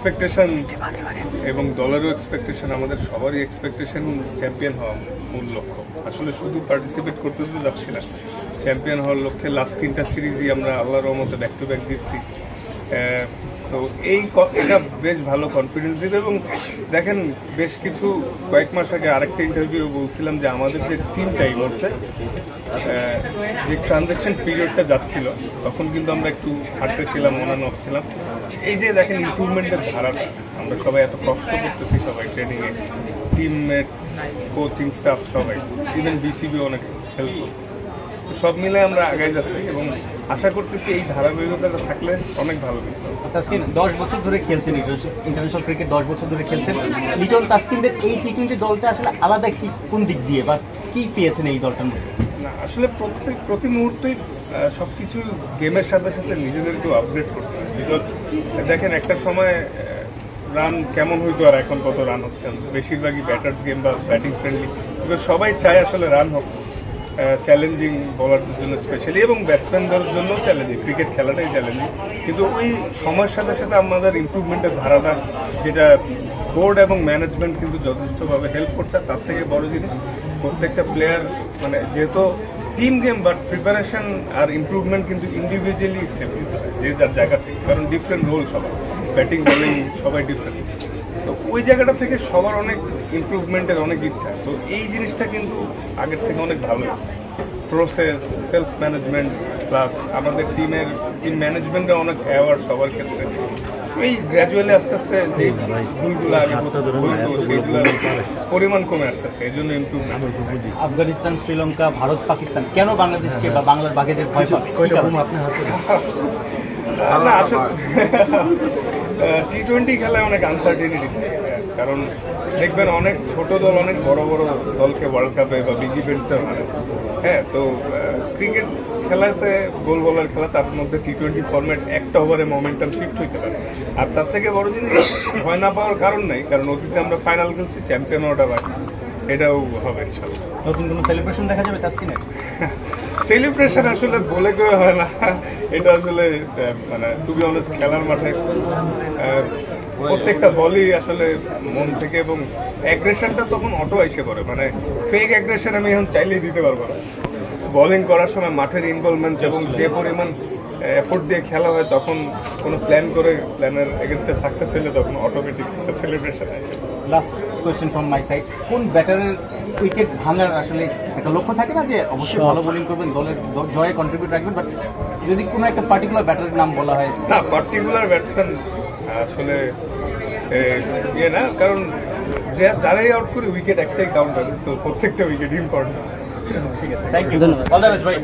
Expectation এবং দলেরও expectation, আমাদের সবারই এক্সপেকটেশন চ্যাম্পিয়ন হওয়া মূল লক্ষ্য। আসলে শুধু পার্টিসিপেট করতে তো যাচ্ছি না, চ্যাম্পিয়ন হওয়ার লক্ষ্যে লাস্ট 3টা সিরিজই আমরা আল্লাহর রহমতে ব্যাক টু ব্যাক দিচ্ছি। তো এটা বেশ ভালো কনফিডেন্স দিবে। এবং দেখেন, বেশ কয়েক মাস আগে আরেকটা ইন্টারভিউ বলছিলাম যে আমাদের যে টিমটা এই মুহূর্তে যে ট্রানজ্যাকশন পিরিয়ডটা যাচ্ছিল তখন কিন্তু আমরা একটু হাঁটতেছিলাম, অন অ্যান্ড অফ ছিলাম। এই যে দেখেন ইমপ্রুভমেন্টের ধারাটা, আমরা সবাই এত কষ্ট করতেছি, সবাই ট্রেনিংয়ে, টিমমেটস, কোচিং স্টাফ সবাই, ইভেন বিসিবি অনেক হেল্প করতেছে। সব মিলে আমরা আগায় যাচ্ছি এবং আশা করতেছি এই ধারাবাহিকতাটা থাকলে অনেক ভালো কিছু। তাসকিন 10 বছর ধরে খেলছেন ইন্টারন্যাশনাল ক্রিকেট, 10 বছর ধরে খেলছেন। লিটন তাসকিনদের এই টি-20 দলটা আসলে আলাদা কোন দিক দিয়ে বা কি পেয়েছেন এই দলটার মধ্যে? না, আসলে প্রতি মুহূর্তেই সবকিছু গেমের সাথে সাথে নিজেদেরকেও আপডেট করতে হয়। বিকজ দেখেন, একটা সময় রান কেমন হইতো আর এখন কত রান হচ্ছেন, বেশিরভাগই ব্যাটার্স গেম বা ব্যাটিং ফ্রেন্ডলি। বিকজ সবাই চায় আসলে রান হোক, চ্যালেঞ্জিং বলারদের জন্য স্পেশালি এবং ব্যাটসম্যানদের জন্য চ্যালেঞ্জিং, ক্রিকেট খেলাটাই চ্যালেঞ্জিং। কিন্তু ওই সময়ের সাথে সাথে আমাদের ইমপ্রুভমেন্টের ধারাটা, যেটা বোর্ড এবং ম্যানেজমেন্ট কিন্তু যথেষ্টভাবে হেল্প করছে। তার থেকে বড় জিনিস, প্রত্যেকটা প্লেয়ার মানে যেহেতু টিম গেম, বাট প্রিপারেশন আর ইমপ্রুভমেন্ট কিন্তু ইন্ডিভিজুয়ালি স্টেপ নিতে হয় যে যার জায়গা থেকে, কারণ ডিফারেন্ট রোল সবার, ব্যাটিং বোলিং সবাই ডিফারেন্ট। তো ওই জায়গাটা থেকে সবার অনেক ইমপ্রুভমেন্টের অনেক ইচ্ছা। তো এই জিনিসটা কিন্তু আগের থেকে অনেক ভালো হয়েছে। প্রসেস, সেলফ ম্যানেজমেন্ট, প্লাস আমাদের টিম ম্যানেজমেন্টে অনেক অ্যাওয়ার্ড সবার ক্ষেত্রে। এই গ্র্যাজুয়ালি আস্তে আস্তে যে ভুলগুলো আগে হতো সেইগুলোর পরিমাণ কমে আসতেছে, এই জন্য ইমপ্রুভমেন্ট। আফগানিস্তান, শ্রীলঙ্কা, ভারত, পাকিস্তান কেন বাংলাদেশকে বা বাংলার বাঘেদের ভয় পাবে? না, আসলে টি-20 খেলায় অনেক আনসার্টেনিটি, কারণ দেখবেন অনেক ছোট দল অনেক বড় বড় দলকে ওয়ার্ল্ড কাপে বা বিগ ইভেন্টসে হারে। হ্যাঁ, তো ক্রিকেট খেলাতে, গোল বলার খেলা, তার মধ্যে টি-20 ফরম্যাট একটা ওভারে মোমেন্টাম শিফট হইতে পারে। আর তার থেকে বড় জিনিস, ভয় না পাওয়ার কারণ নাই, কারণ অতীতে আমরা ফাইনাল খেলছি, চ্যাম্পিয়ন হওয়াটা বাকি, এটাও হবে ইনশাল্লাহ। নতুন কোনো সেলিব্রেশন দেখা যাবে তাসকিনের? সেলিব্রেশন আসলে বলে কেউ হয় না, এটা আসলে মানে টু বি অনেস্ট খেলার মাঠে প্রত্যেকটা বলই আসলে মন থেকে, এবং অ্যাগ্রেশনটা তখন অটো এসে পড়ে, মানে ফেক অ্যাগ্রেশন আমি এখন চাইলেই দিতে পারবো না। বোলিং করার সময় মাঠের ইনভলভমেন্ট এবং যে পরিমাণ এফোর্ট দিয়ে খেলা হয়, তখন কোনো প্ল্যান করে প্ল্যানের এগেনস্টে সাকসেস হলে তখন অটোমেটিক সেলিব্রেশন আসে। Last question from my side, কোন ব্যাটারের উইকেট ভাঙার আসলে একটা লক্ষ্য থাকে না যে অবশ্যই ভালো বোলিং করবেন, দলের জয়ে কন্ট্রিবিউট রাখবেন, বাট যদি কোনো একটা পার্টিকুলার ব্যাটারের নাম বলা হয়? না, পার্টিকুলার ব্যাটসম্যান আসলে না, কারণ যারাই আউট করে উইকেট একটাই কাউন্ট হবে, সো প্রত্যেকটা উইকেট ইম্পর্টেন্ট। ঠিক আছে, থ্যাংক ইউ, ধন্যবাদ, অল দ্য বেস্ট ভাই।